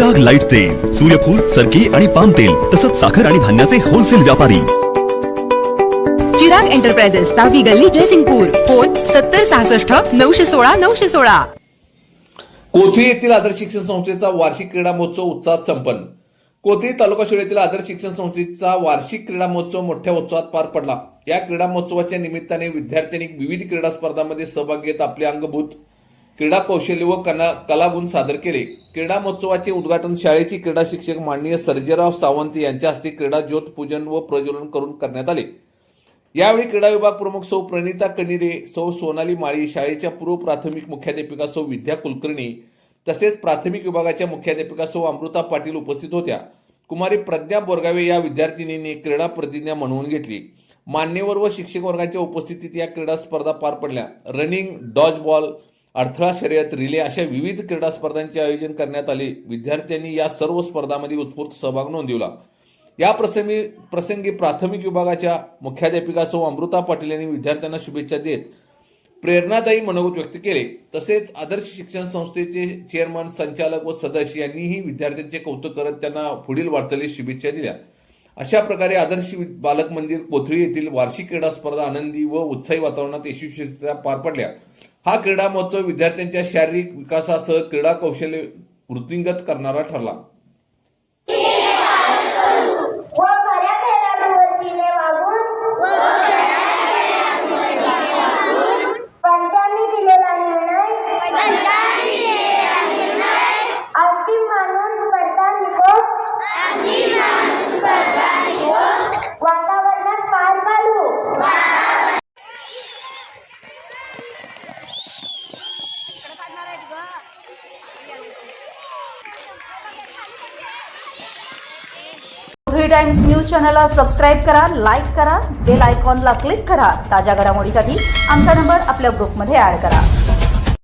Chirag light तेल, सूर्यफूल, सरकी आणि पाम तेल तसंच साखर आणि धान्याचे होलसेल व्यापारी. चिराग एंटरप्राइजेस, सावी गल्ली, जयसिंगपूर. फोन 7066 916 916. कोथळी येथील आदर्श शिक्षण संस्थेचा वार्षिक क्रीडा महोत्सव उत्साहात संपन्न. कोथळी तालुका शिरोळ येथील आदर्श शिक्षण संस्थेचा वार्षिक क्रीडा महोत्सव मोठ्या उत्साहात पार पडला. या क्रीडा महोत्सवाच्या निमित्ताने विद्यार्थ्यांनी विविध क्रीडा स्पर्धांमध्ये सहभाग घेत आपले अंगभूत क्रीडा कौशल्य व कलागुण सादर केले. क्रीडा महोत्सवाचे उद्घाटन शाळेचे क्रीडा शिक्षक माननीय सर्जेराव सावंत यांच्या हस्ते क्रीडा ज्योत पूजन व प्रज्वलन करून करण्यात आले. यावेळी क्रीडा विभाग प्रमुख सौ प्रणिता कनिरे, सौ सोनाली माळी, शाळेच्या पूर्व प्राथमिक मुख्याध्यापिका सौ विद्या कुलकर्णी तसेच प्राथमिक विभागाच्या मुख्याध्यापिका सौ अमृता पाटील उपस्थित होत्या. कुमारी प्रज्ञा बोरगावे या विद्यार्थिनीने क्रीडा प्रतिज्ञा म्हणवून घेतली. मान्यवर व शिक्षक वर्गाच्या उपस्थितीत या क्रीडा स्पर्धा पार पडल्या. रनिंग, डॉज बॉल, अडथळा शर्यत, रिले अशा विविध क्रीडा स्पर्धांचे आयोजन करण्यात आले. विद्यार्थ्यांनी या सर्व स्पर्धांमध्ये उत्स्फूर्त सहभाग नोंदवला. या प्रसंगी प्राथमिक विभागाच्या मुख्याध्यापिका सौ अमृता पाटील यांनी विद्यार्थ्यांना शुभेच्छा देत प्रेरणादायी मनोगत व्यक्त केले. तसेच आदर्श शिक्षण संस्थेचे चेअरमन, संचालक व सदस्य यांनीही विद्यार्थ्यांचे कौतुक करत त्यांना पुढील वाटचालीस शुभेच्छा दिल्या. अशा प्रकारे आदर्श बालक मंदिर कोथळी येथील वार्षिक क्रीडा स्पर्धा आनंदी व उत्साही वातावरणात यशस्वीरित्या पार पडल्या. हा क्रीडा महोत्सव विद्यार्थ्यांच्या शारीरिक विकासासह क्रीडा कौशल्य वृद्धिंगत करणारा ठरला. कोथळी टाइम्स न्यूज चॅनलला सबस्क्राईब करा, लाईक करा, बेल आयकॉनला क्लिक करा. ताज्या घडामोडीसाठी आमचा नंबर आपल्या ग्रुपमध्ये ऍड करा.